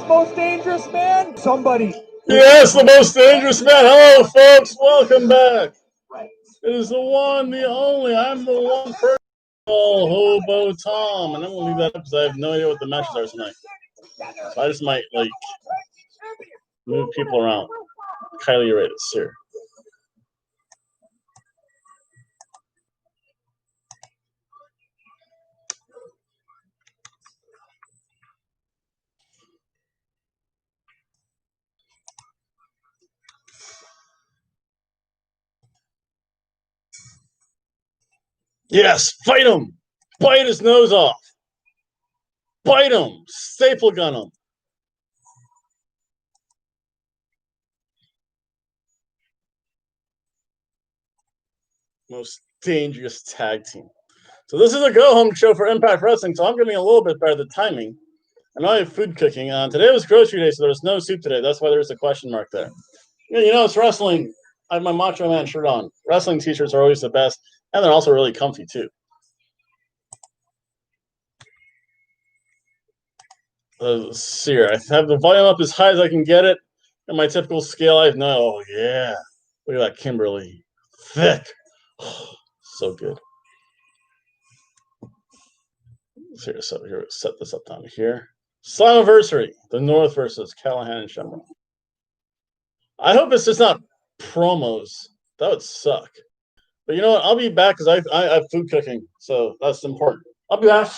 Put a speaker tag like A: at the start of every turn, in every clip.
A: most dangerous man? Somebody.
B: Yes, the most dangerous man. Hello, folks. Welcome back. It is the one, the only. I'm the one person called Hobo Tom, and I'm gonna leave that up because I have no idea what the matches are tonight. So I just might like move people around. Kylie Ratis here. Yes, fight him. Bite his nose off. Bite him. Staple gun him. Most dangerous tag team. So this is a go-home show for Impact Wrestling, so I'm getting a little bit better at the timing. I know I have food cooking. Today was grocery day, so there was no soup today. That's why there's a question mark there. You know, it's wrestling. I have my Macho Man shirt on. Wrestling t-shirts are always the best, and they're also really comfy, too. Let's see here. I have the volume up as high as I can get it. And my typical scale, I have no. Oh, yeah. Look at that Kimberly. Thick. So good. Here, so here, set this up down here. Slammiversary, the North versus Callahan and Shamrock. I hope it's just not promos. That would suck. But you know what? I'll be back because I have food cooking, so that's important. I'll be back.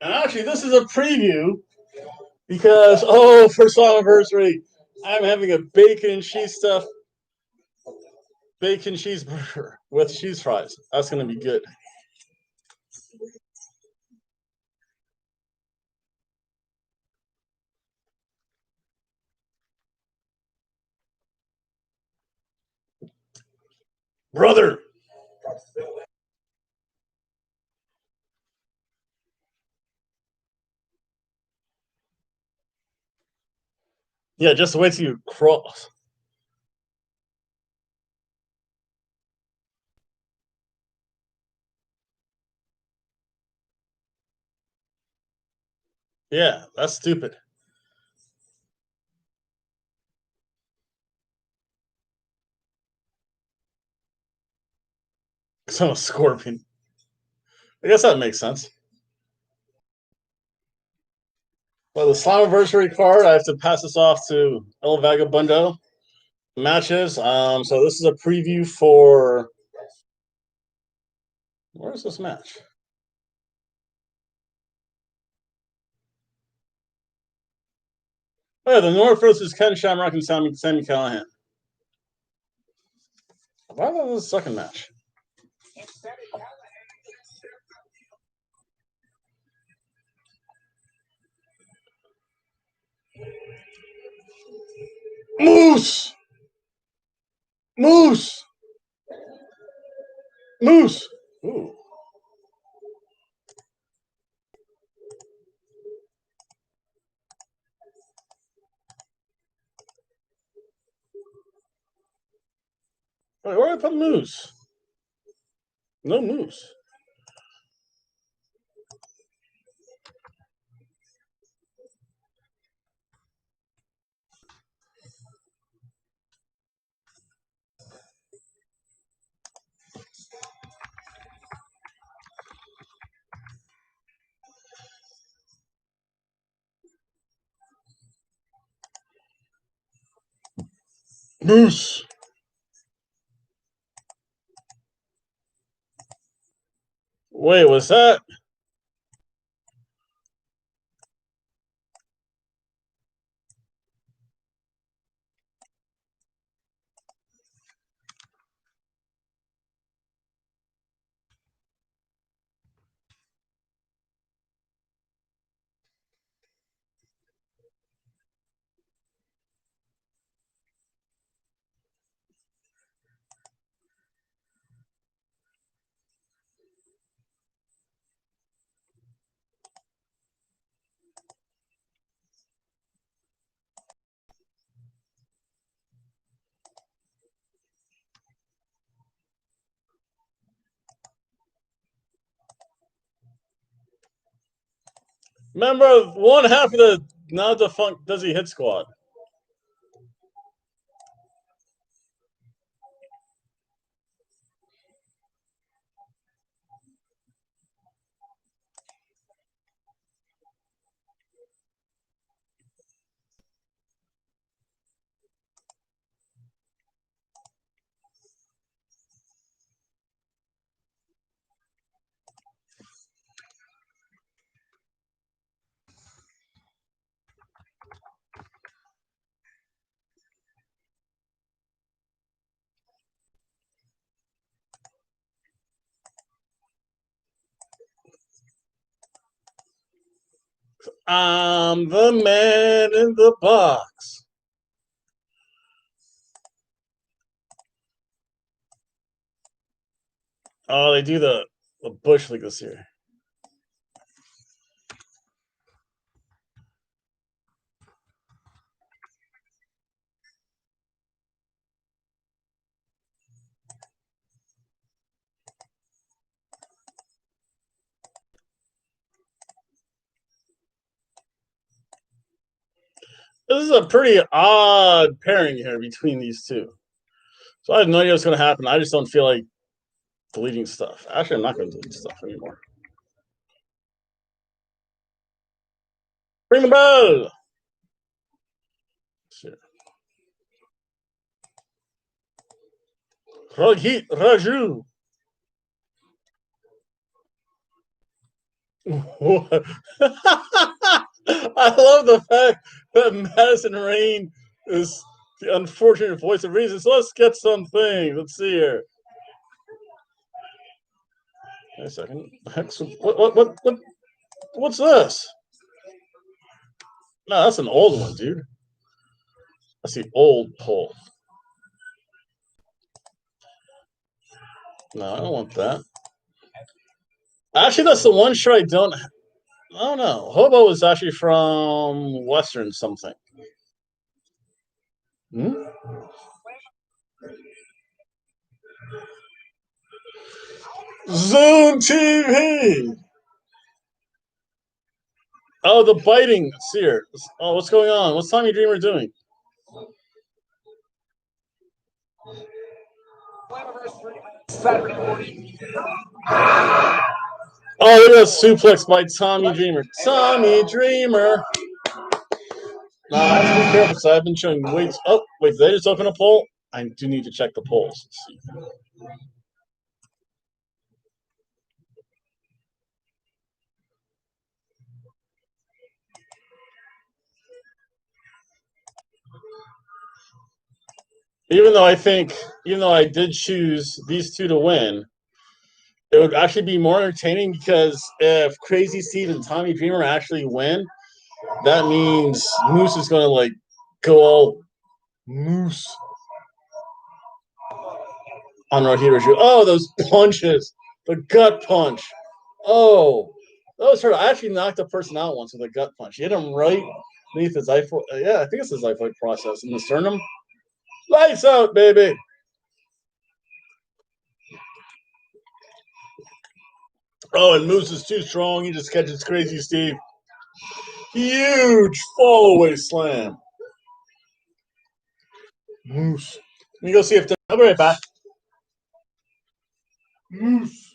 B: And actually, this is a preview because, for Slammiversary, I'm having a bacon and cheese stuffed bacon cheeseburger with cheese fries. That's going to be good. Brother. Yeah, just wait till you cross. Yeah, that's stupid. So a scorpion. I guess that makes sense. Well, the Slammiversary card, I have to pass this off to El Vagabundo. Matches. So this is a preview for. Where's this match? Oh, yeah, the North versus Ken Shamrock and Sami Callahan. Why was this second match? Moose! Moose! Moose! Ooh. Wait, where did I put Moose? No Moose. Moose! Wait, was that? Remember, one half of the now defunct Dizzy Hit Squad. I'm the man in the box. Oh, they do the Bush League this year. This is a pretty odd pairing here between these two. So I have no idea what's going to happen. I just don't feel like deleting stuff. Actually, I'm not going to delete stuff anymore. Ring the bell. Sure. Rohit Raju. I love the fact that Madison Rain is the unfortunate voice of reason. So let's get something. Let's see here. Wait a second. What's this? No, that's an old one, dude. That's the old poll. No, I don't want that. Actually, that's the one shirt I don't. I don't know. Hobo is actually from Western something. Hmm? Zoom TV. Oh, the biting seer. Oh, what's going on? What's Tommy Dreamer doing? Oh, look at that suplex by Tommy Dreamer. Tommy Dreamer. Now, I have to be careful because I've been showing weights. Oh, wait, did they just open a poll? I do need to check the polls. Let's see. Even though I did choose these two to win, it would actually be more entertaining because if Crazy Steve and Tommy Dreamer actually win, that means Moose is going to like go all Moose on Rohit. Oh, those punches, the gut punch. Oh, that was hurt. I actually knocked a person out once with a gut punch. He hit him right beneath his xiphoid. Yeah, I think it's his xiphoid process in the sternum. Lights out, baby. Oh, and Moose is too strong. He just catches Crazy Steve. Huge fall away slam. Moose. Let me go see if they're. I'll be right back. Moose.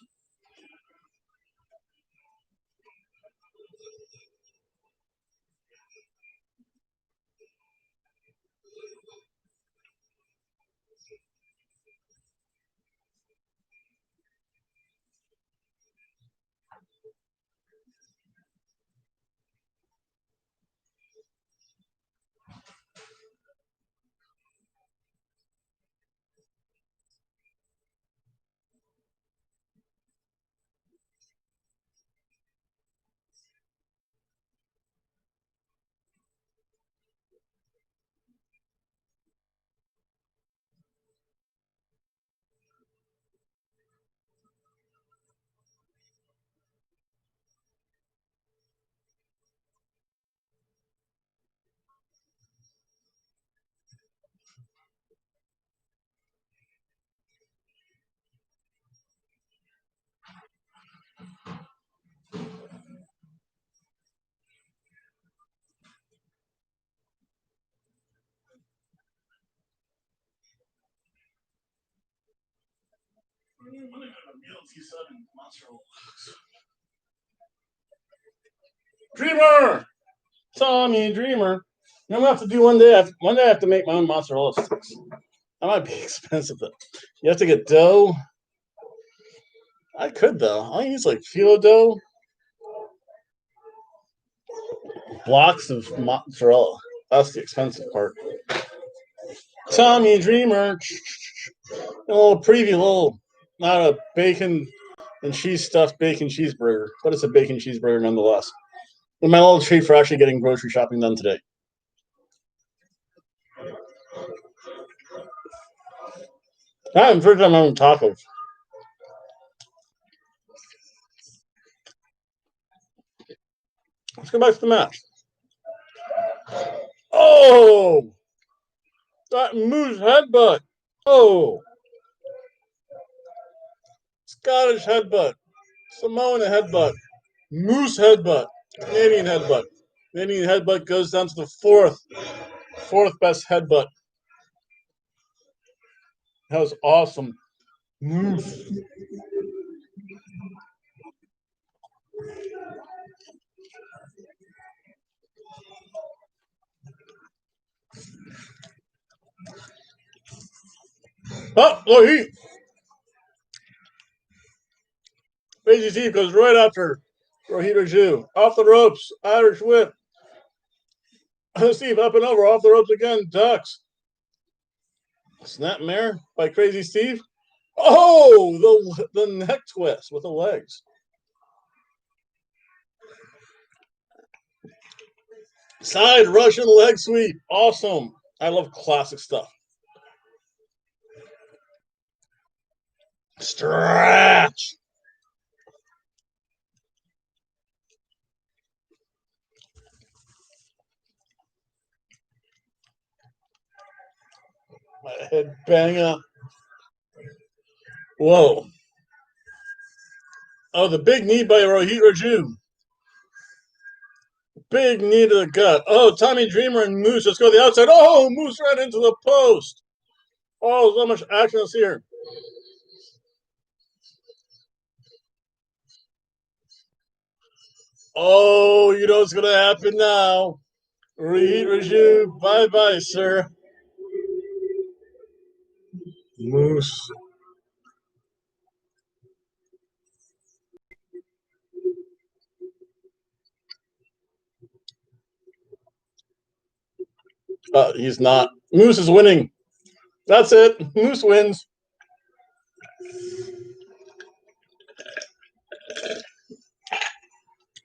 B: Dreamer! Tommy Dreamer. I'm gonna have to do one day. I have to make my own mozzarella sticks. That might be expensive though. You have to get dough. I could though. All you need is like phyllo dough, blocks of mozzarella. That's the expensive part. Tommy Dreamer. A little preview, not a bacon and cheese stuffed bacon cheeseburger, but it's a bacon cheeseburger nonetheless. And my little treat for actually getting grocery shopping done today. I'm first time having tacos. Let's go back to the match. Oh, that moose headbutt. Oh, Scottish headbutt, Samoan headbutt, moose headbutt, Canadian headbutt. Canadian headbutt goes down to the fourth best headbutt. That was awesome. Moose. Oh, look, Crazy Steve goes right after Rohit Jew. Off the ropes, Irish whip. Steve up and over, off the ropes again, ducks. Snap mare by Crazy Steve. Oh, the neck twist with the legs. Side Russian leg sweep. Awesome. I love classic stuff. Stretch. My head bang up. Whoa. Oh, the big knee by Rohit Raju. Big knee to the gut. Oh, Tommy Dreamer and Moose. Let's go to the outside. Oh, Moose right into the post. Oh, so much action is here. Oh, you know what's going to happen now. Rohit Raju. Bye-bye, sir. Moose. He's not. Moose is winning. That's it. Moose wins.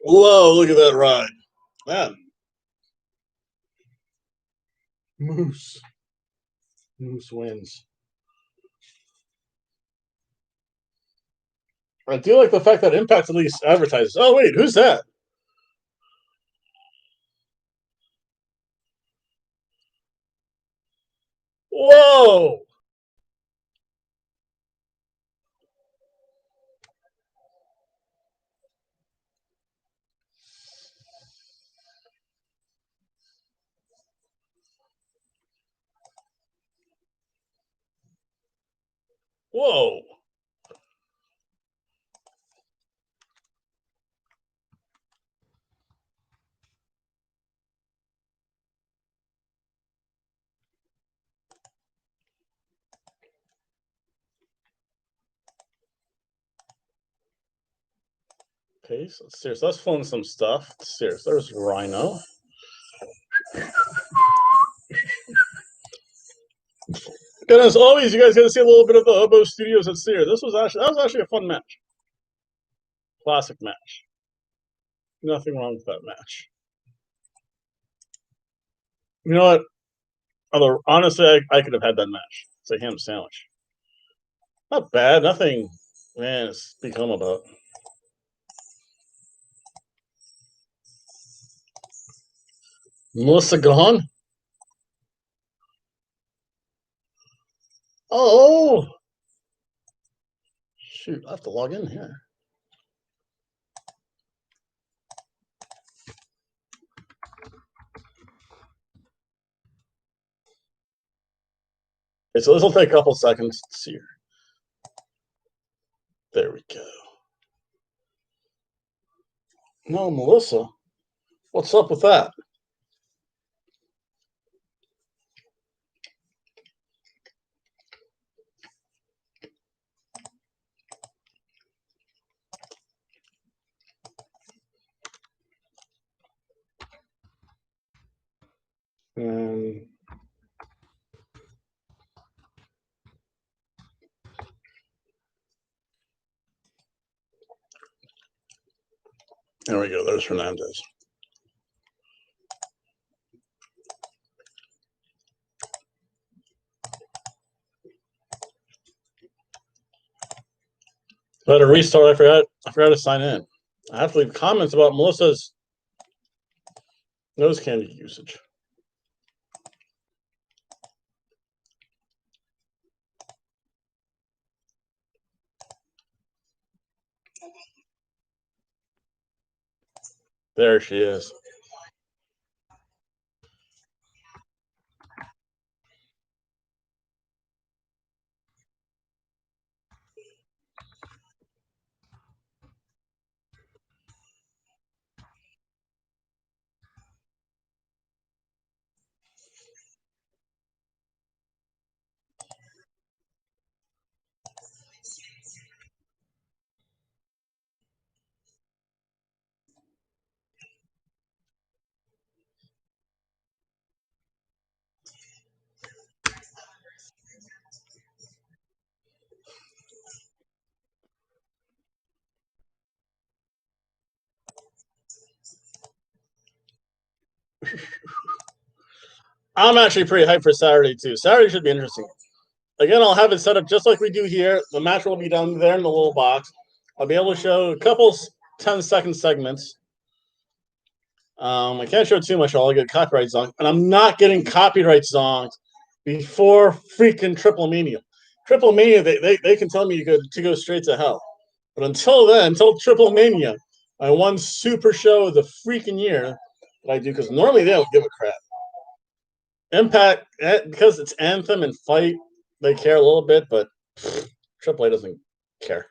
B: Whoa, look at that ride. Man. Moose. Moose wins. I do like the fact that Impact at least advertises. Oh, wait, who's that? Whoa. Whoa. Okay, so serious. Let's phone some stuff. Serious. There's Rhino. And as always, you guys got to see a little bit of the Hobo Studios at Sears. That was actually a fun match. Classic match. Nothing wrong with that match. You know what? Although honestly, I could have had that match. It's a ham sandwich. Not bad. Nothing. Man, it's become about. Melissa gone. Oh, shoot! I have to log in here. Okay, so this will take a couple seconds to see here. There we go. No, Melissa. What's up with that? And there we go. There's Hernandez. But a restart, I forgot to sign in. I have to leave comments about Melissa's nose candy usage. There she is. I'm actually pretty hyped for Saturday, too. Saturday should be interesting. Again, I'll have it set up just like we do here. The match will be down there in the little box. I'll be able to show a couple 10-second segments. I can't show too much. I'll get copyright songs. And I'm not getting copyright songs before freaking Triple Mania. Triple Mania, they can tell me to go straight to hell. But until then, until Triple Mania, my one super show of the freaking year that I do, because normally they don't give a crap. Impact, because it's Anthem and Fight, they care a little bit, but AAA doesn't care.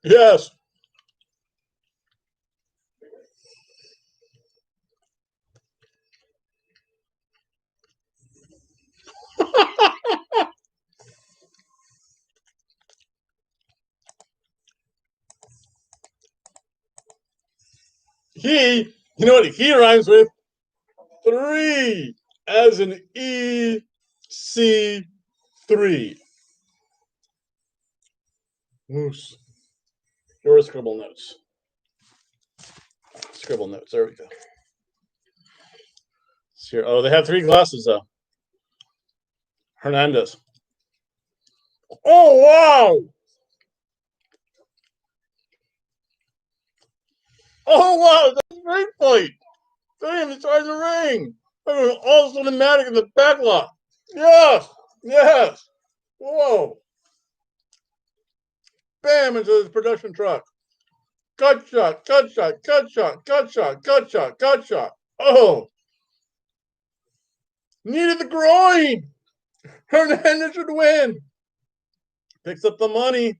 B: Yes. You know what he rhymes with? 3, as in EC3. Moose. Your scribble notes. Scribble notes. There we go. Here. Oh, they have 3 glasses, though. Hernandez. Oh, wow. Oh, wow. That's a great fight. Damn, it's trying to ring. All cinematic in the backlot. Yes. Yes. Whoa. Bam into the production truck. Gut shot, gut shot, gut shot, gut shot, gut shot, gut shot. Oh. Needed the groin. Hernandez should win. Picks up the money.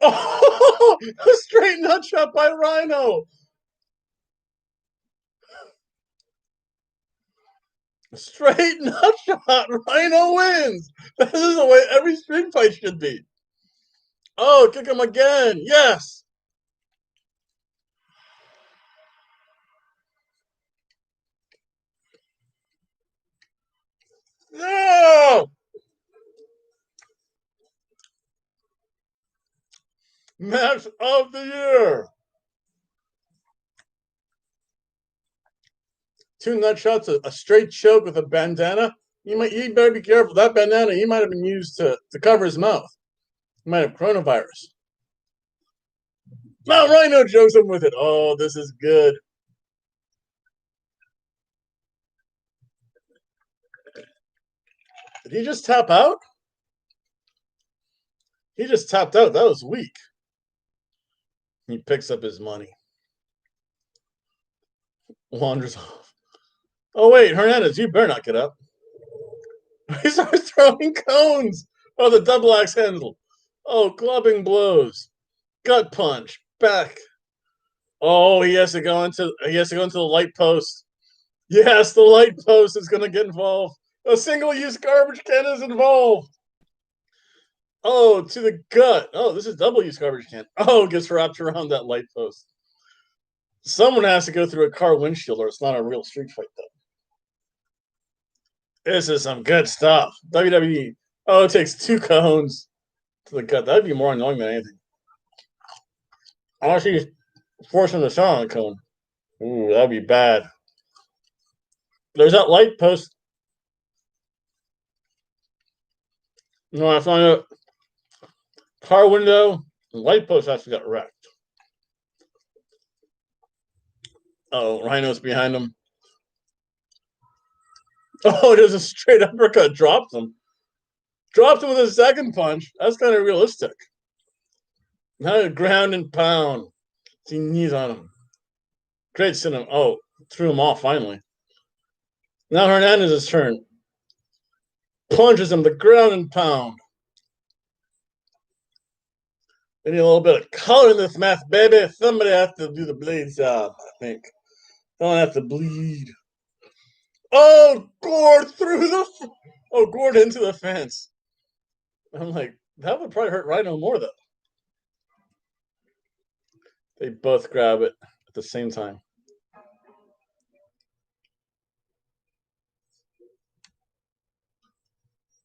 B: Oh, a straight nut shot by Rhino. Straight nut shot. Rhino wins. This is the way every street fight should be. Oh, kick him again. Yes. Yeah. Match of the year. 2 nut shots, a straight choke with a bandana. He better be careful. That bandana, he might have been used to cover his mouth. He might have coronavirus. Now Rhino jokes him with it. Oh, this is good. Did he just tap out? He just tapped out. That was weak. He picks up his money. Wanders off. Oh, wait, Hernandez, you better not get up. He starts throwing cones. Oh, the double axe handle. Oh, clubbing blows. Gut punch. Back. Oh, he has to go into the light post. Yes, the light post is going to get involved. A single-use garbage can is involved. Oh, to the gut. Oh, this is double-use garbage can. Oh, gets wrapped around that light post. Someone has to go through a car windshield, or it's not a real street fight, though. This is some good stuff. WWE. Oh, it takes 2 cones to the gut. That'd be more annoying than anything. Unless he's forcing the shot on a cone. Ooh, that'd be bad. There's that light post. No, I found out car window, light post actually got wrecked. Oh, Rhino's behind him. Oh, there's a straight uppercut. Dropped him. Dropped him with a second punch. That's kind of realistic. Now a ground and pound. See knees on him. Great sit him. Oh, threw him off finally. Now Hernandez's turn. Punches him the ground and pound. We need a little bit of color in this match, baby. Somebody has to do the blade job, I think. Don't have to bleed. Oh, Gord through the. Oh, Gord into the fence. I'm like, that would probably hurt Rhino more, though. They both grab it at the same time.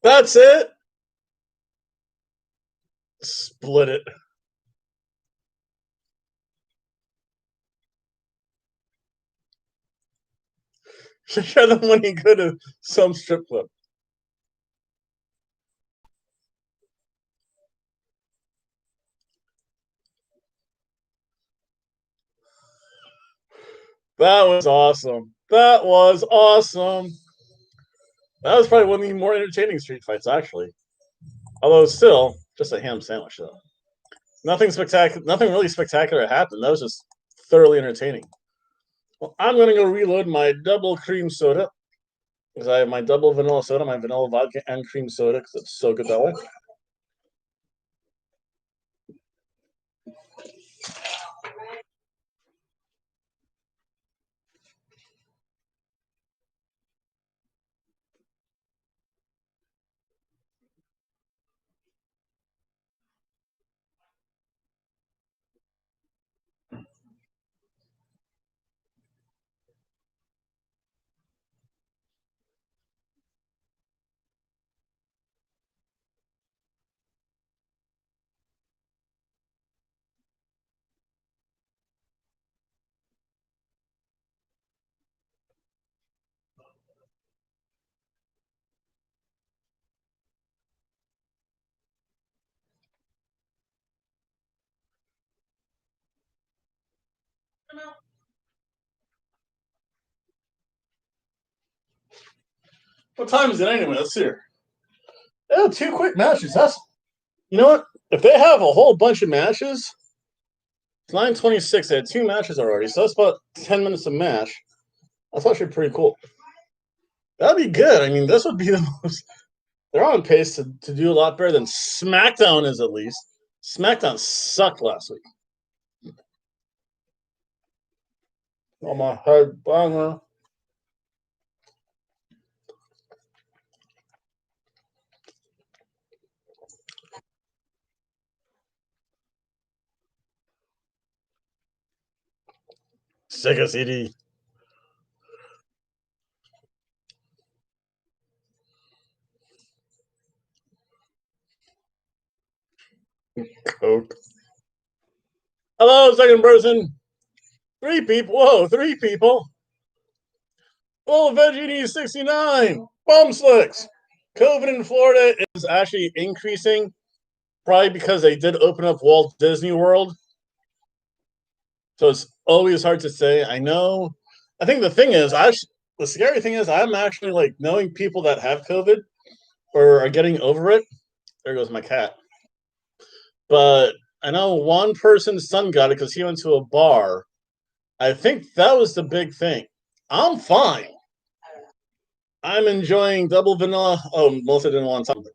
B: That's it. Split it. Should show them when he could have some strip club. That was awesome. That was awesome. That was probably one of the more entertaining street fights, actually. Although still, just a ham sandwich, though. Nothing spectacular. Nothing really spectacular happened. That was just thoroughly entertaining. Well, I'm going to go reload my double cream soda because I have my double vanilla soda, my vanilla vodka, and cream soda because it's so good that way. What time is it anyway? Let's see here. Oh, 2 quick matches. That's, you know what? If they have a whole bunch of matches, it's 9:26. They had 2 matches already, so that's about 10 minutes a match. That's actually pretty cool. That'd be good. I mean, this would be the most. They're on pace to do a lot better than SmackDown is, at least. SmackDown sucked last week. Oh, my head banger. Sega CD. Coke. Hello, second person. 3 people. Whoa, 3 people. Oh, Veggie needs 69. Bum slicks. COVID in Florida is actually increasing, probably because they did open up Walt Disney World. So it's always hard to say. I know. I think the thing is, the scary thing is, I'm actually like knowing people that have COVID or are getting over it. There goes my cat. But I know one person's son got it because he went to a bar. I think that was the big thing. I'm fine. I'm enjoying double vanilla. Oh, Melissa didn't want something.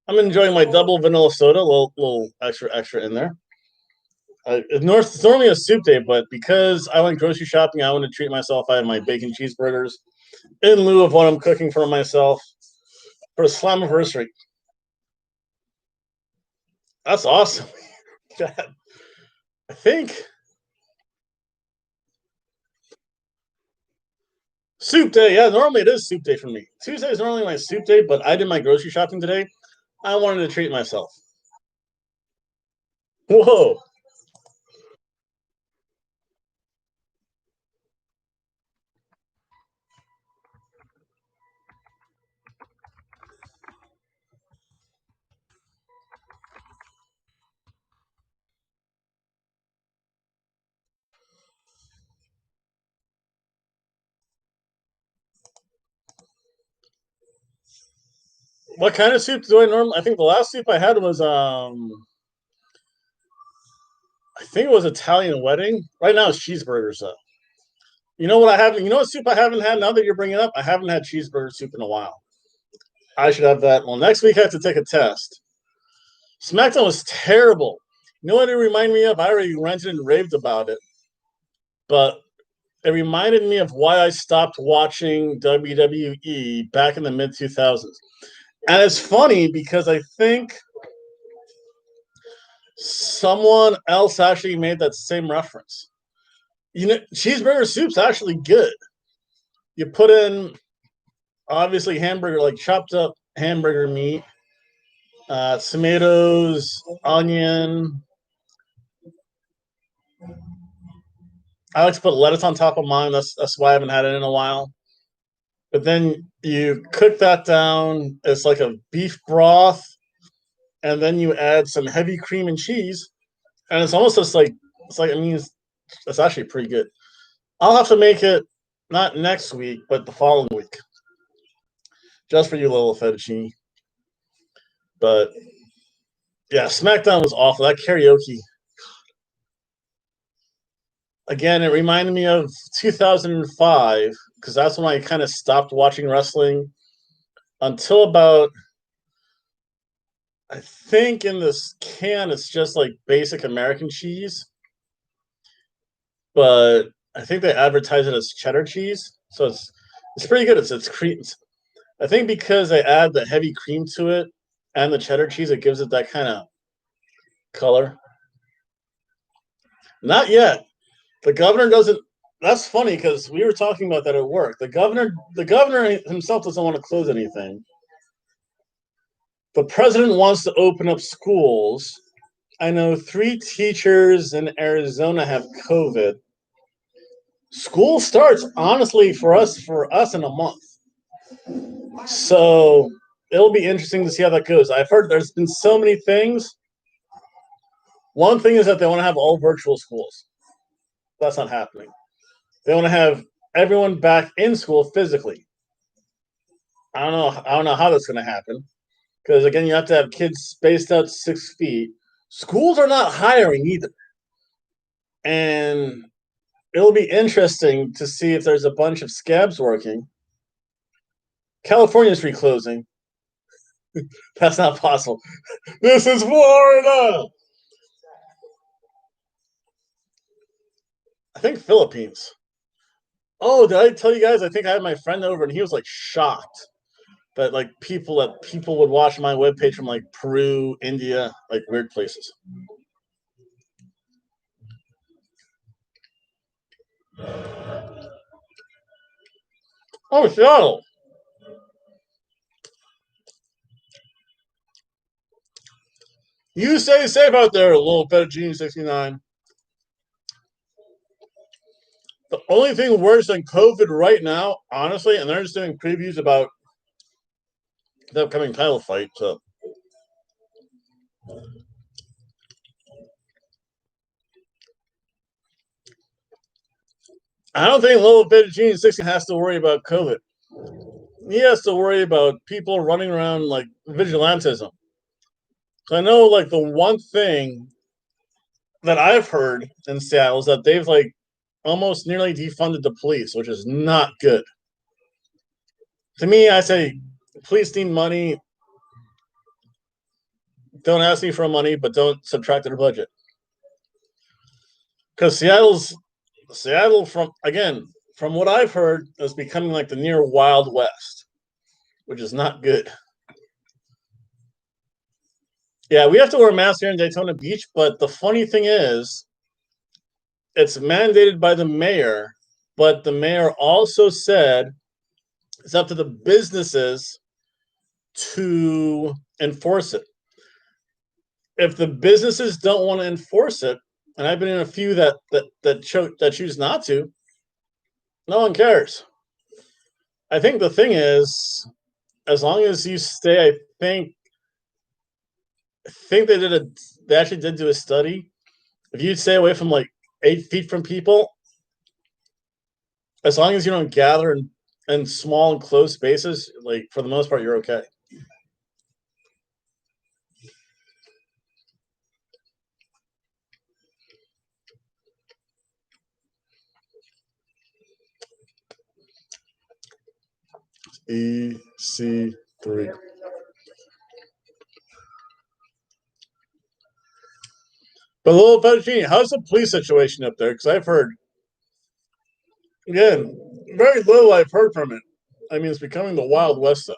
B: I'm enjoying my double vanilla soda, little extra in there. It's normally a soup day, but because I went grocery shopping, I want to treat myself. I have my bacon cheeseburgers in lieu of what I'm cooking for myself for a Slammiversary. That's awesome. God. I think soup day. Yeah, normally it is soup day for me. Tuesday is normally my soup day, but I did my grocery shopping today. I wanted to treat myself. Whoa. What kind of soup do I normally? I think the last soup I had was I think it was Italian wedding. Right now it's cheeseburgers though. You know what I haven't? You know what soup I haven't had? Now that you're bringing it up, I haven't had cheeseburger soup in a while. I should have that. Well, next week I have to take a test. SmackDown was terrible. You know what it reminded me of? I already ranted and raved about it, but it reminded me of why I stopped watching WWE back in the mid 2000s. And it's funny because I think someone else actually made that same reference. You know, cheeseburger soup's actually good. You put in obviously hamburger, like chopped up hamburger meat, tomatoes, onion. I like to put lettuce on top of mine. That's why I haven't had it in a while. But then you cook that down. It's like a beef broth, and then you add some heavy cream and cheese, and it's almost just like I mean, it's actually pretty good. I'll have to make it not next week, but the following week, just for you, little fettuccine. But yeah, SmackDown was awful. That karaoke again, it reminded me of 2005 because that's when I kind of stopped watching wrestling until about I think in this can it's just like basic American cheese, but I think they advertise it as cheddar cheese, so it's pretty good. It's cream. I think because they add the heavy cream to it and the cheddar cheese, it gives it that kind of color. Not yet. The governor doesn't. That's funny because we were talking about that at work. The governor himself doesn't want to close anything. The president wants to open up schools. I know 3 teachers in Arizona have COVID. School starts honestly for us in a month. So it'll be interesting to see how that goes. I've heard there's been so many things. One thing is that they want to have all virtual schools. That's not happening. They want to have everyone back in school physically. I don't know. I don't know how that's going to happen because again, you have to have kids spaced out 6 feet. Schools are not hiring either, and it'll be interesting to see if there's a bunch of scabs working. California's reclosing. That's not possible. This is Florida. I think Philippines. Oh, did I tell you guys? I think I had my friend over, and he was like shocked that like people would watch my webpage from like Peru, India, like weird places. Oh, Seattle. You stay safe out there, little fettuccine 69. The only thing worse than COVID right now, honestly, and they're just doing previews about the upcoming title fight. So I don't think Low Fettuccine 16 has to worry about COVID. He has to worry about people running around like vigilantism. I know, like, the one thing that I've heard in Seattle is that they've like almost nearly defunded the police, which is not good. To me, I say police need money. Don't ask me for money, but don't subtract their budget. Because Seattle, from what I've heard, is becoming like the near Wild West, which is not good. Yeah, we have to wear masks here in Daytona Beach, but the funny thing is, it's mandated by the mayor, but the mayor also said it's up to the businesses to enforce it. If the businesses don't want to enforce it, and I've been in a few that choose not to, no one cares. I think the thing is, as long as you stay, I think they actually did do a study. If you stay away from like 8 feet from people, as long as you don't gather in small and close spaces, like for the most part, you're okay. EC3. But a little fettuccine, how's the police situation up there? Because I've heard, again, very little I've heard from it. I mean, it's becoming the Wild West, though.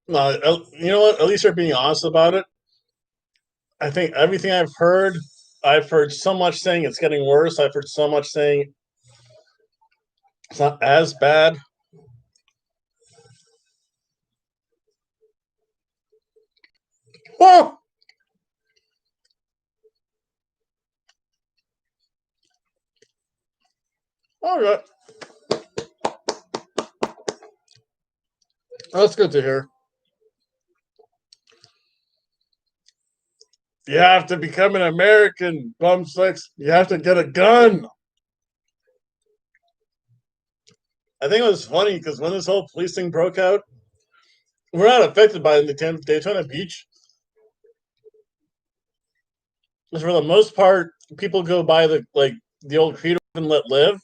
B: You know what? At least they're being honest about it. I think everything I've heard so much saying it's getting worse. I've heard so much saying it's not as bad. Oh, all right. That's good to hear. You have to become an American, bum six. You have to get a gun. I think it was funny because when this whole police thing broke out, we're not affected by the Daytona Beach. Because for the most part, people go by the old credo and let live.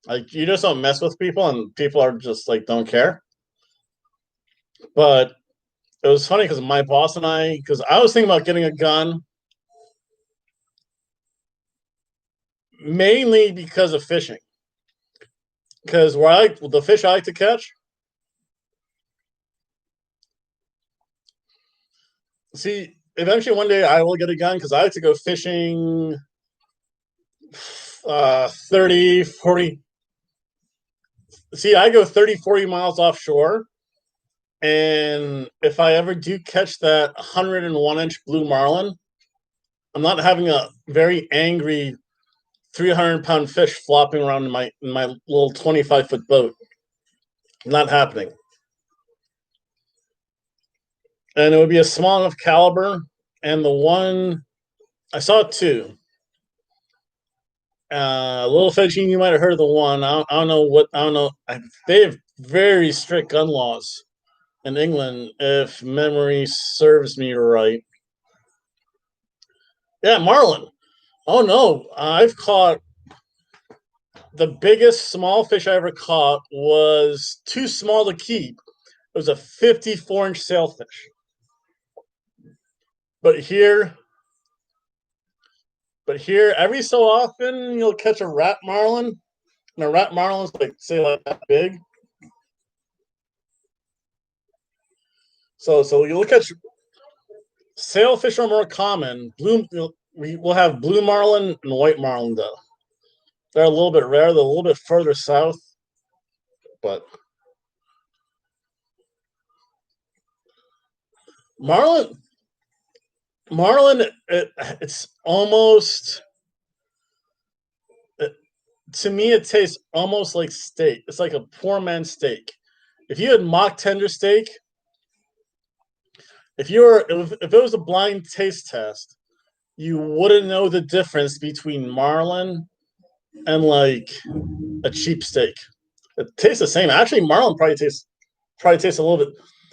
B: Like, you just don't mess with people, and people are just like don't care. But it was funny because my boss and because I was thinking about getting a gun mainly because of fishing. Because the fish I like to catch, see, eventually one day I will get a gun because I like to go fishing 30, 40. See, I go 30, 40 miles offshore. And if I ever do catch that 101-inch blue marlin, I'm not having a very angry 300-pound fish flopping around in my little 25-foot boat. Not happening. And it would be a small enough caliber. And the one I saw two. Little Fettuccine, you might have heard of the one. I don't know what. I don't know. They have very strict gun laws in England, if memory serves me right. Yeah, marlin. Oh no, I've caught the biggest small fish I ever caught was too small to keep. It was a 54-inch sailfish. But here, every so often you'll catch a rat marlin, and a rat marlin is like say like that big. So you'll catch sailfish are more common. We'll have blue marlin and white marlin though. They're a little bit rare. They're a little bit further south, but Marlin, it's almost to me. It tastes almost like steak. It's like a poor man's steak. If you had mock tender steak, if it was a blind taste test, you wouldn't know the difference between marlin and like a cheap steak. It tastes the same. Actually, marlin probably tastes a little bit.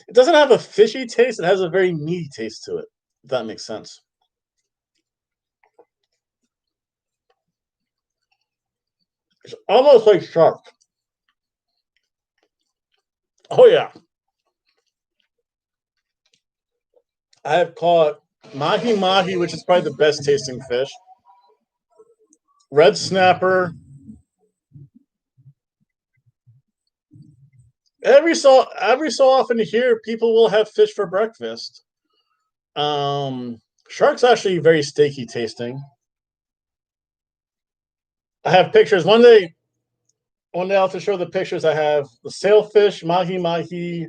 B: It doesn't have a fishy taste. It has a very meaty taste to it. If that makes sense. It's almost like shark. Oh yeah, I have caught mahi mahi, which is probably the best tasting fish. Red snapper. Every so often here, people will have fish for breakfast. Um, Shark's actually very steaky tasting. I have pictures. One day I'll have to show the pictures. I have the sailfish, mahi mahi,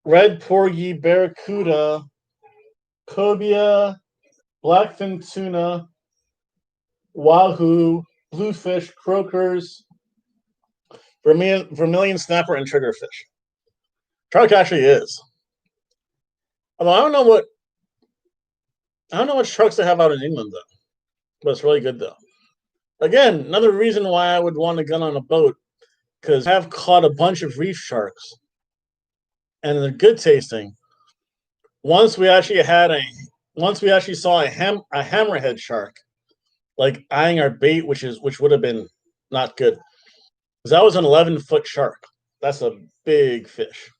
B: red porgy, barracuda, cobia, blackfin tuna, wahoo, bluefish, croakers, vermilion snapper, and triggerfish. Shark actually is. Although I don't know what sharks they have out in England though, but it's really good though. Again, another reason why I would want to gun on a boat because I have caught a bunch of reef sharks and they're good tasting. Once we actually had a once we actually saw a hammerhead shark like eyeing our bait, which would have been not good. Because that was an 11-foot shark. That's a big fish.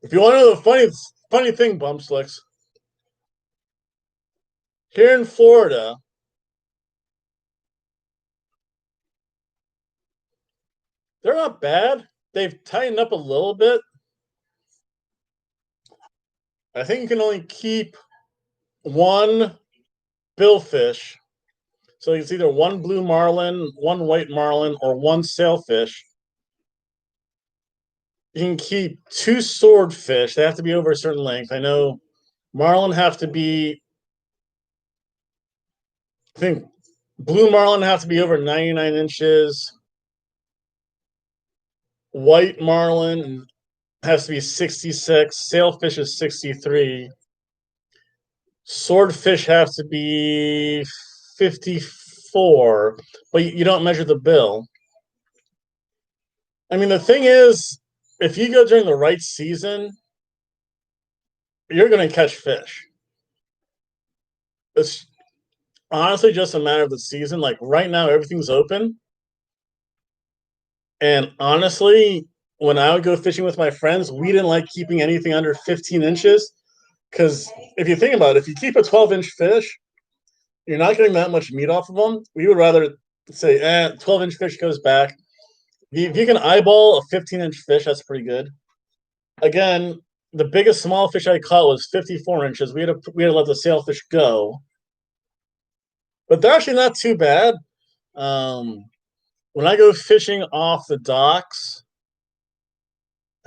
B: If you want to know the funny thing, Bump Slicks, here in Florida, they're not bad. They've tightened up a little bit. I think you can only keep one billfish. So it's either one blue marlin, one white marlin, or one sailfish. You can keep two swordfish. They have to be over a certain length. I know marlin have to be, I think blue marlin have to be over 99 inches. White marlin has to be 66. Sailfish is 63. Swordfish have to be 54, but you don't measure the bill. I mean, the thing is, if you go during the right season, you're going to catch fish. It's honestly just a matter of the season. Like right now, everything's open. And honestly, when I would go fishing with my friends, we didn't like keeping anything under 15 inches. Because if you think about it, if you keep a 12-inch fish, you're not getting that much meat off of them. We would rather say, 12-inch fish goes back. If you can eyeball a 15-inch fish, that's pretty good. Again, the biggest small fish I caught was 54 inches. We had to let the sailfish go, but they're actually not too bad. Um, when I go fishing off the docks,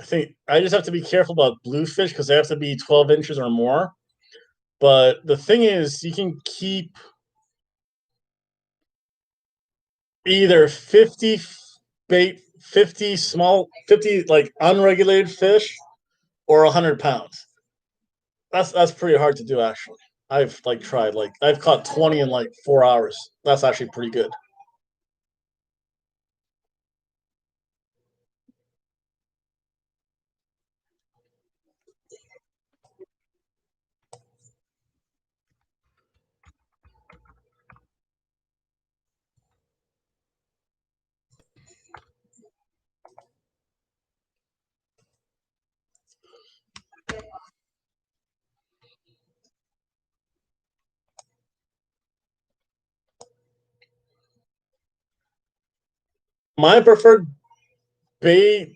B: I think I just have to be careful about bluefish because they have to be 12 inches or more. But the thing is, you can keep either 50 bait, 50 small, 50 like unregulated fish, or 100 pounds. That's pretty hard to do actually. I've like tried like I've caught 20 in like 4 hours. That's actually pretty good. My preferred bait,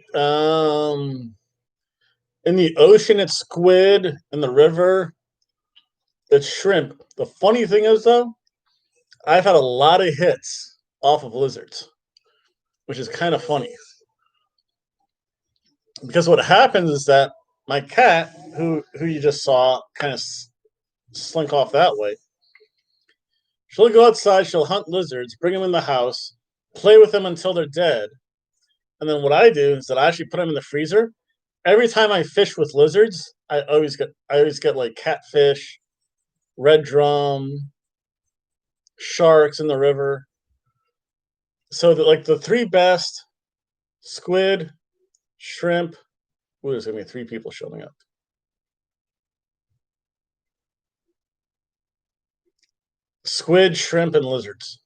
B: In the ocean, it's squid. In the river, it's shrimp. The funny thing is, though, I've had a lot of hits off of lizards, which is kind of funny. Because what happens is that my cat, who you just saw, kind of slink off that way. She'll go outside. She'll hunt lizards, bring them in the house, play with them until they're dead. And then what I do is that I actually put them in the freezer. Every time I fish with lizards, I always get like catfish, red drum, sharks in the river. So like the three best: squid, shrimp. Ooh, there's gonna be three people showing up. Squid, shrimp, and lizards.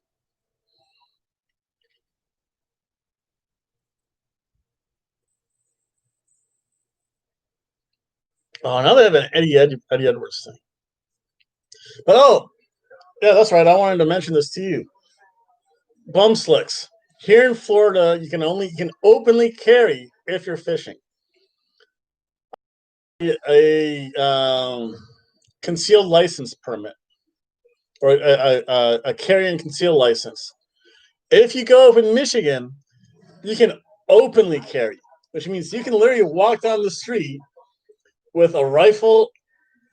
B: Oh, now they have an Eddie Edwards thing. But oh, yeah, that's right. I wanted to mention this to you. Bum slicks. Here in Florida, you can openly carry if you're fishing a concealed license permit or a carry and conceal license. If you go up in Michigan, you can openly carry, which means you can literally walk down the street with a rifle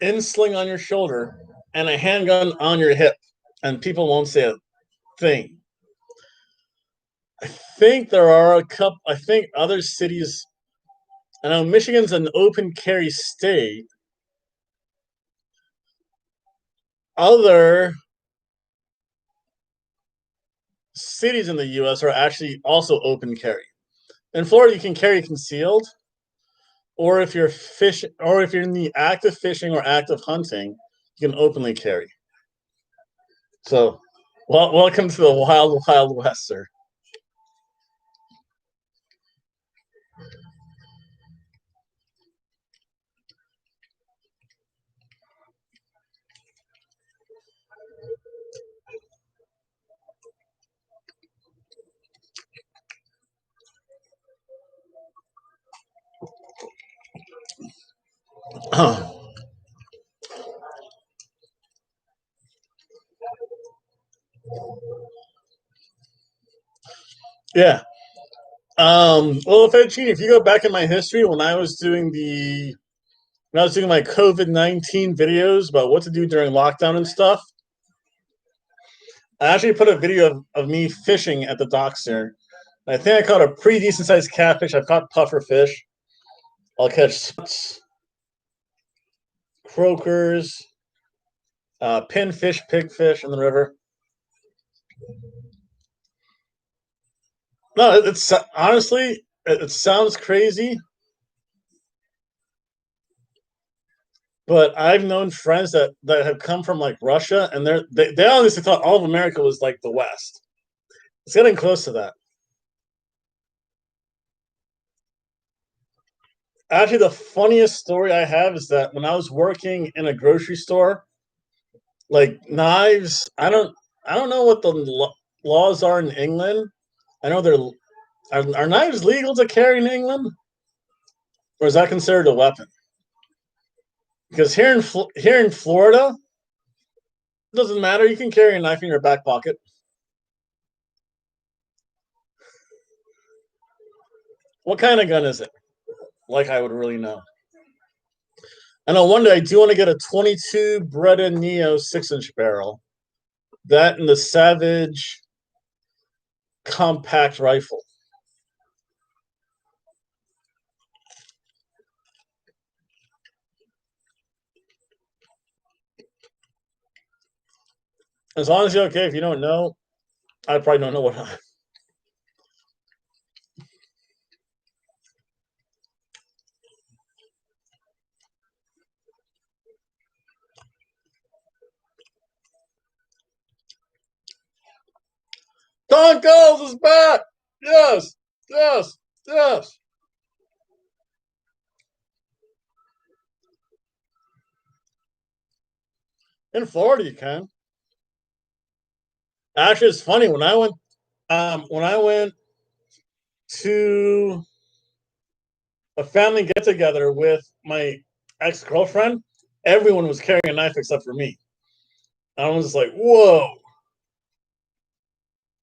B: in sling on your shoulder and a handgun on your hip, and people won't say a thing. I think there are a couple. I think other cities. I know Michigan's an open carry state. Other cities in the U.S. are actually also open carry. In Florida, you can carry concealed, or if you're in the act of fishing or act of hunting, you can openly carry. So, welcome to the wild, wild west, sir. Yeah. Well, Fettuccine, if you go back in my history, when I was doing my COVID-19 videos about what to do during lockdown and stuff, I actually put a video of me fishing at the docks there. I think I caught a pretty decent sized catfish. I've caught puffer fish. I'll catch sputs, croakers, pinfish, pigfish in the river. No, it's honestly, it sounds crazy, but I've known friends that have come from like Russia, and they honestly thought all of America was like the West. It's getting close to that. Actually, the funniest story I have is that when I was working in a grocery store, like knives, I don't know what the laws are in England. I know are knives legal to carry in England, or is that considered a weapon? Because here in Florida, it doesn't matter. You can carry a knife in your back pocket. What kind of gun is it? Like I would really know. I know one day I do want to get a 22 Beretta Neo 6-inch barrel. That and the Savage compact rifle. As long as you're okay, if you don't know, I probably don't know what I. Don Goals is back. Yes, yes, yes. In Florida, you can. Actually, it's funny when I went to a family get together with my ex girlfriend. Everyone was carrying a knife except for me. I was just like, whoa.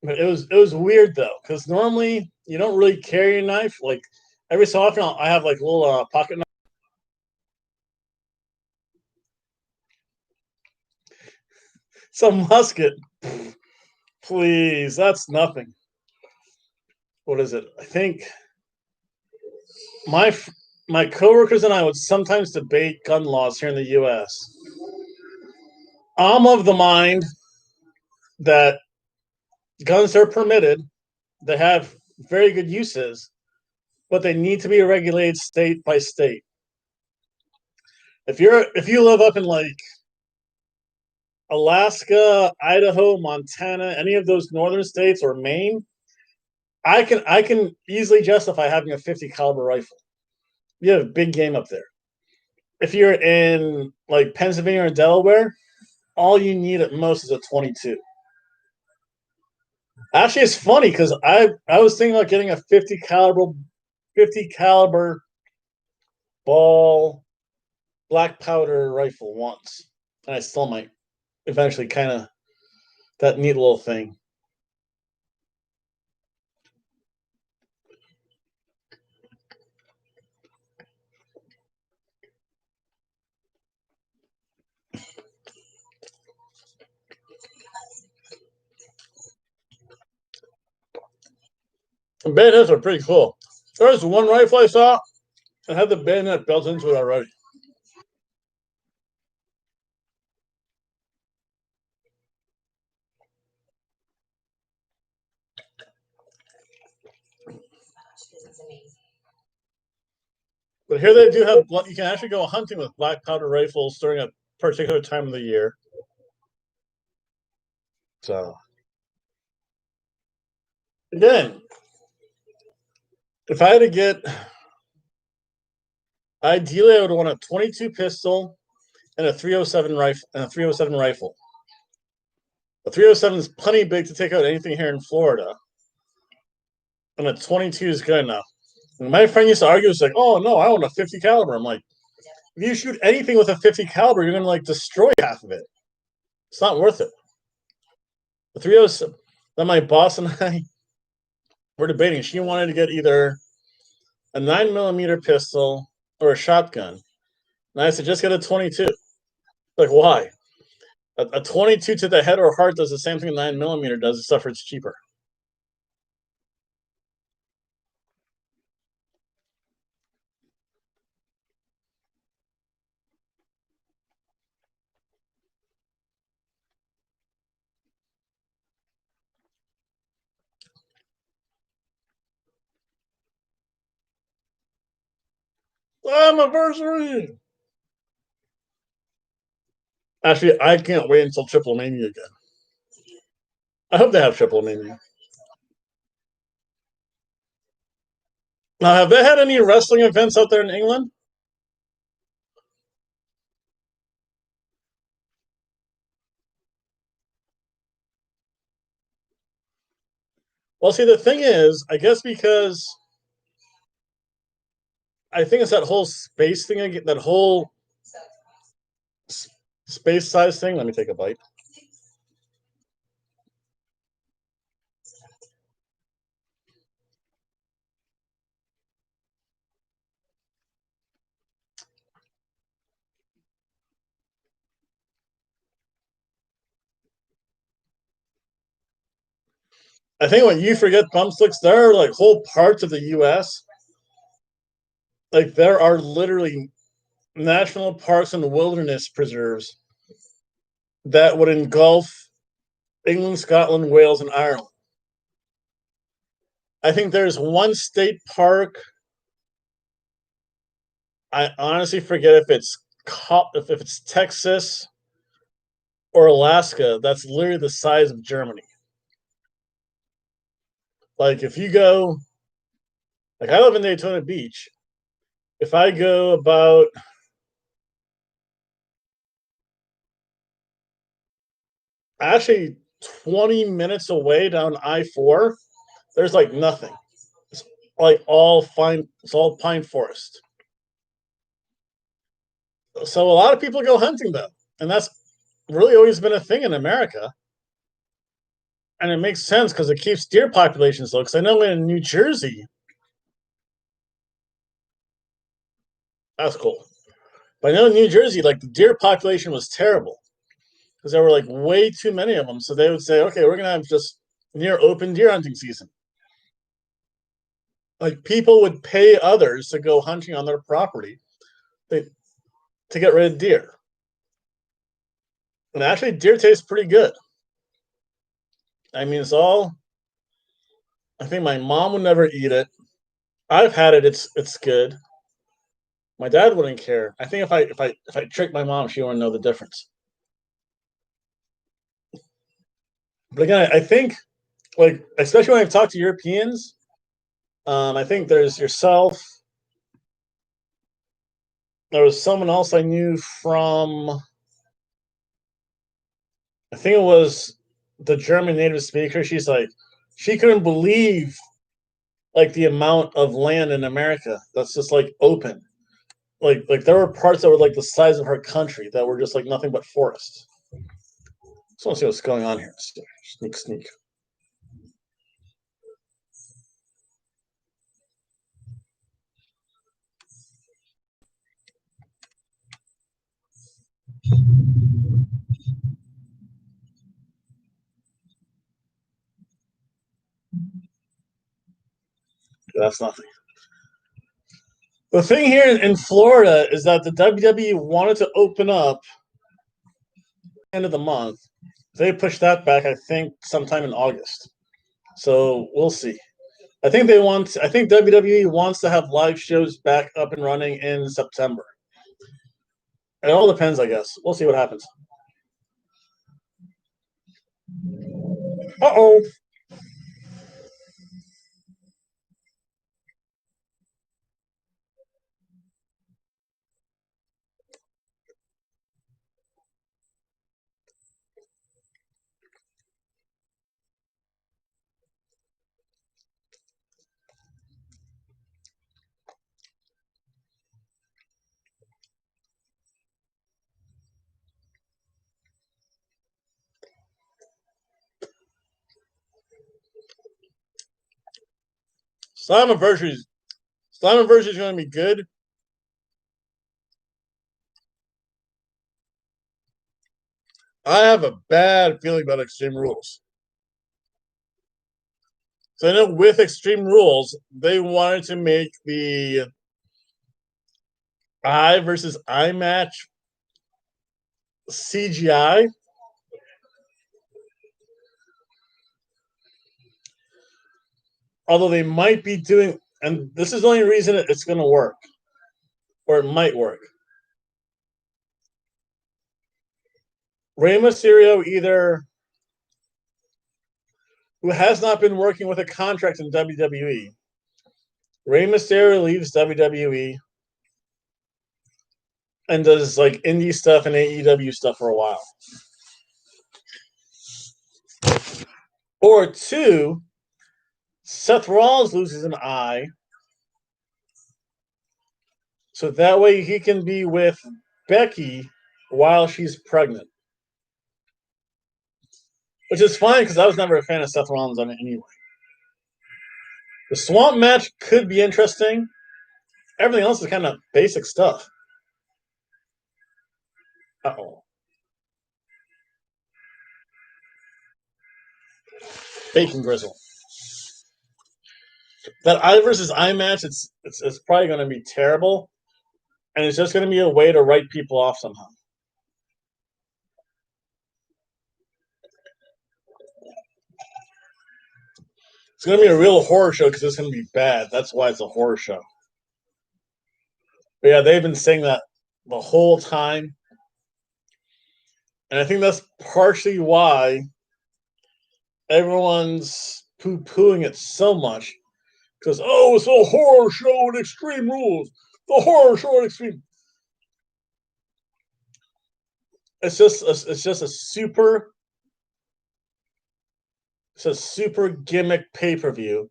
B: But it was weird though, because normally you don't really carry a knife. Like every so often, I have like a little pocket knife. Some musket, please. That's nothing. What is it? I think my my coworkers and I would sometimes debate gun laws here in the U.S. I'm of the mind that guns are permitted. They have very good uses, but they need to be regulated state by state. If you live up in like Alaska, Idaho, Montana, any of those northern states or Maine, I can easily justify having a 50 caliber rifle. You have big game up there. If you're in like Pennsylvania or Delaware, all you need at most is a 22. Actually, it's funny because I was thinking about getting a 50 caliber ball black powder rifle once, and I still might eventually kind of that neat little thing. The bayonets are pretty cool. There was one rifle I saw that had the bayonet built into it already. But here they do have you can actually go hunting with black powder rifles during a particular time of the year. So again, if I had to get, ideally I would want a 22 pistol and a 307 rifle and a 307 rifle. The 307 is plenty big to take out anything here in Florida, and a 22 is good enough. And my friend used to argue, it's like, "Oh no, I want a 50 caliber." I'm like, if you shoot anything with a 50 caliber, you're gonna like destroy half of it. It's not worth it. The 307. Then my boss and I were debating. She wanted to get either a 9 millimeter pistol or a shotgun, and I said, just get a 22. Like, why? A 22 to the head or heart does the same thing a 9 millimeter does, except for it's cheaper. Anniversary. Actually, I can't wait until Triple Mania again. I hope they have Triple Mania. Now, have they had any wrestling events out there in England? Well, see, the thing is, I guess because I think it's that whole space thing again, that whole space size thing. Let me take a bite. I think when you forget bump sticks, there are like whole parts of the U.S. Like there are literally national parks and wilderness preserves that would engulf England, Scotland, Wales, and Ireland. I think there's one state park. I honestly forget if it's Texas or Alaska. That's literally the size of Germany. Like if you go, like I live in Daytona Beach. If I go about actually 20 minutes away down I-4, there's like nothing. It's like all fine. It's all pine forest. So a lot of people go hunting though, and that's really always been a thing in America. And it makes sense because it keeps deer populations low. Because I know in New Jersey, that's cool. But I know in New Jersey, like the deer population was terrible because there were like way too many of them. So they would say, okay, we're gonna have just near open deer hunting season. Like people would pay others to go hunting on their property to get rid of deer. And actually, deer tastes pretty good. I mean, it's all. I think my mom would never eat it. I've had it. It's good. My dad wouldn't care. I think if I tricked my mom, she wouldn't know the difference. But again, I think like especially when I've talked to Europeans, I think there's yourself. There was someone else I knew from. I think it was the German native speaker. She's like, she couldn't believe like the amount of land in America that's just like open. Like there were parts that were like the size of her country that were just like nothing but forests. Just want to see what's going on here. Sneak, sneak. That's nothing. The thing here in Florida is that the WWE wanted to open up end of the month. They pushed that back, I think, sometime in August. So we'll see. I think they want. I think WWE wants to have live shows back up and running in September. It all depends, I guess. We'll see what happens. Uh-oh. Slammiversary. Slammiversary is going to be good. I have a bad feeling about Extreme Rules. So I know with Extreme Rules, they wanted to make the I versus I match CGI. Although they might be doing, and this is the only reason it's going to work, or it might work. Rey Mysterio either who has not been working with a contract in WWE. Rey Mysterio leaves WWE and does like indie stuff and AEW stuff for a while. Or two, Seth Rollins loses an eye. So that way he can be with Becky while she's pregnant. Which is fine because I was never a fan of Seth Rollins on it anyway. The Swamp match could be interesting. Everything else is kind of basic stuff. Uh-oh. Bacon Grizzle. That I versus I match, it's probably going to be terrible. And it's just going to be a way to write people off somehow. It's going to be a real horror show because it's going to be bad. That's why it's a horror show. But yeah, they've been saying that the whole time. And I think that's partially why everyone's poo-pooing it so much. Because, oh, it's a horror show at Extreme Rules. The horror show at Extreme. It's just a super gimmick pay-per-view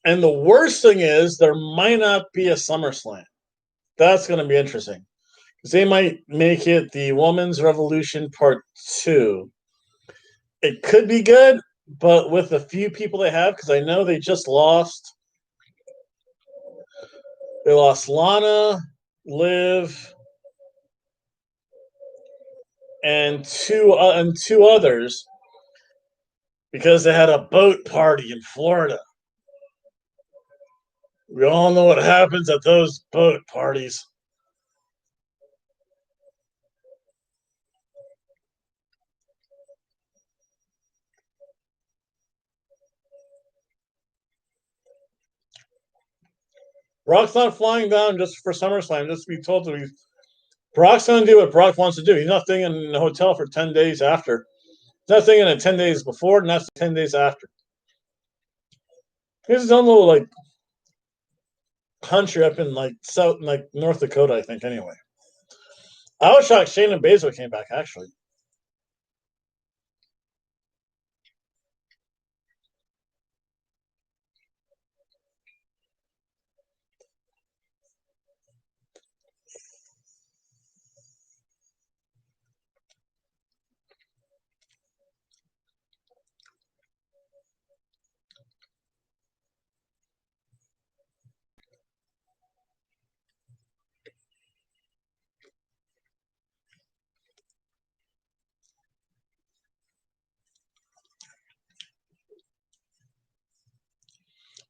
B: And the worst thing is there might not be a SummerSlam. That's going to be interesting. Because they might make it the Women's Revolution Part 2. It could be good, but with the few people they have, because I know they just lost. They lost Lana, Liv, and two others because they had a boat party in Florida. We all know what happens at those boat parties. Brock's not flying down just for SummerSlam, just to be told to be. Brock's going to do what Brock wants to do. He's not thinking in a hotel for 10 days after. He's not thinking it 10 days before, and that's 10 days after. He's his own little, like, country up in, like, South, like, North Dakota, I think, anyway. I was shocked Shayna Baszler came back, actually.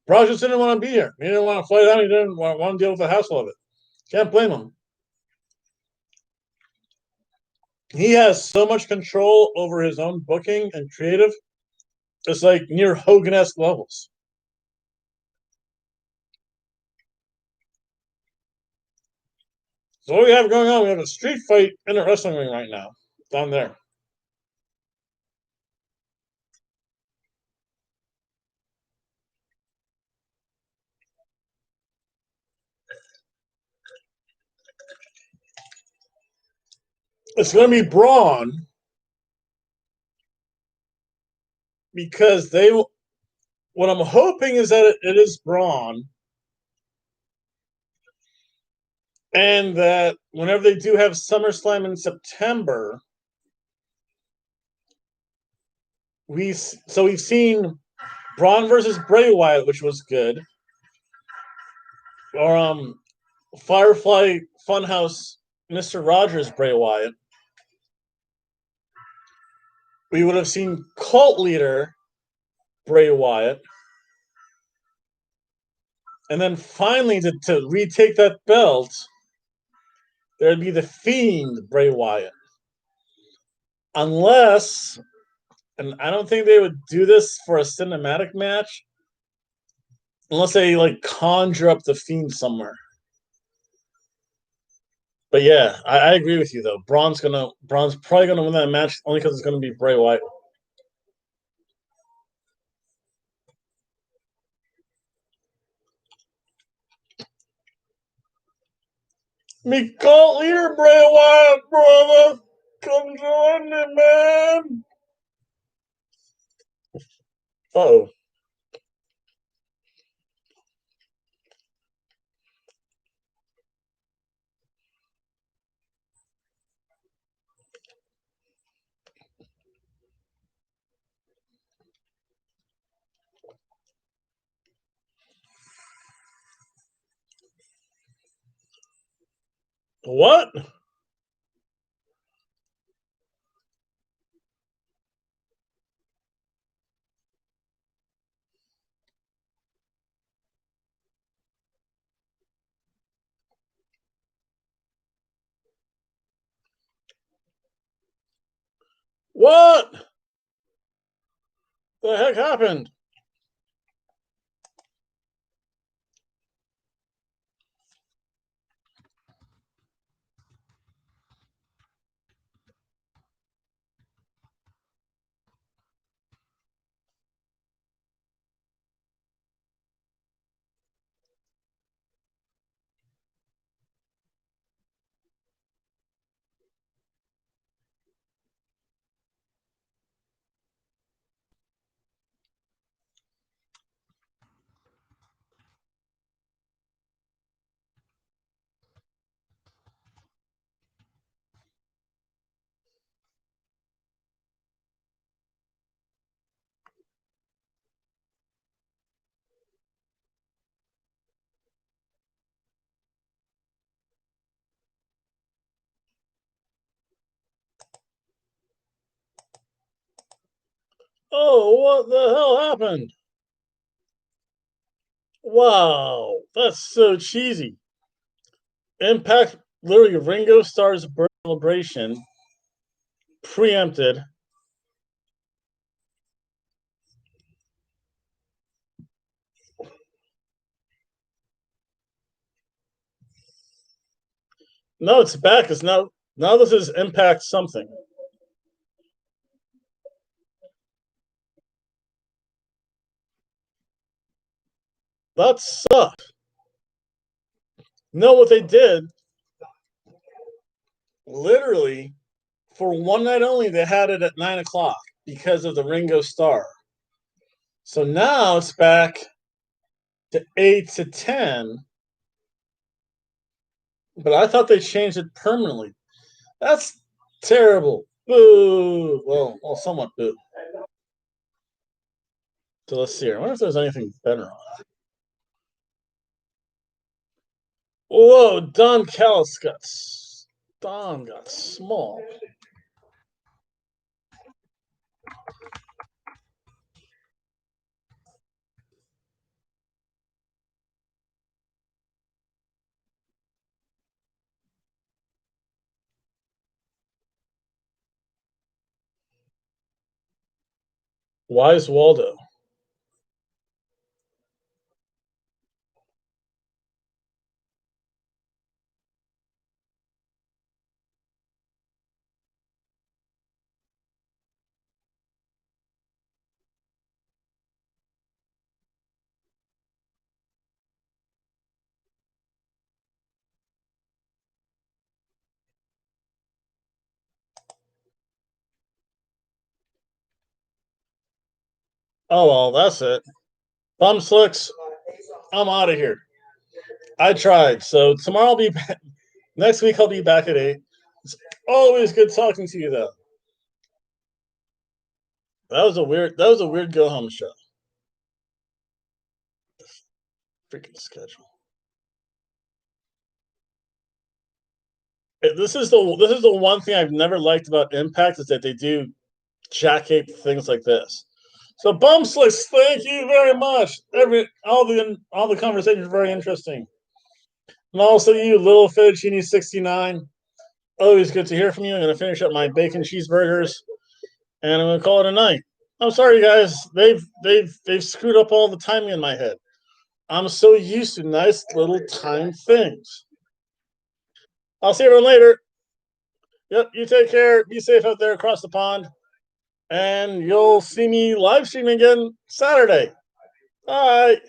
B: Brock just didn't want to be here. He didn't want to fly down. He didn't want to deal with the hassle of it. Can't blame him. He has so much control over his own booking and creative. It's like near Hogan-esque levels. So what we have going on, we have a street fight in a wrestling ring right now, down there. It's going to be Braun because they. What I'm hoping is that it is Braun, and that whenever they do have SummerSlam in September, we've seen Braun versus Bray Wyatt, which was good, or Firefly Funhouse Mr. Rogers Bray Wyatt. We would have seen Cult Leader Bray Wyatt. And then finally, to retake that belt, there'd be the Fiend Bray Wyatt. Unless, and I don't think they would do this for a cinematic match, unless they like conjure up the Fiend somewhere. But yeah, I agree with you though. Braun's probably gonna win that match only because it's gonna be Bray Wyatt. Me cult leader Bray Wyatt, brother. Come join me, man. Oh. What? What the heck happened? Oh, what the hell happened? Wow, that's so cheesy. Impact literally Ringo Starr's birth celebration preempted. No, it's back. It's now this is Impact something. That sucked. No, what they did, literally, for one night only, they had it at 9 o'clock because of the Ringo Starr. So now it's back to 8 to 10. But I thought they changed it permanently. That's terrible. Boo. Well, somewhat boo. So let's see here. I wonder if there's anything better on. Whoa, Don Callis Don got small. Wise Waldo. Oh well, that's it. Bum slicks. I'm out of here. I tried. So tomorrow I'll be back. Next week I'll be back at 8. It's always good talking to you though. That was a weird go home show. Freaking schedule. This is the one thing I've never liked about Impact is that they do jackape things like this. So Bum Slicks, thank you very much. All the conversations are very interesting. And also you, Little Fettuccine 69. Always good to hear from you. I'm gonna finish up my bacon cheeseburgers and I'm gonna call it a night. I'm sorry guys. They've screwed up all the timing in my head. I'm so used to nice little time things. I'll see everyone later. Yep, you take care. Be safe out there across the pond. And you'll see me live streaming again Saturday. All right.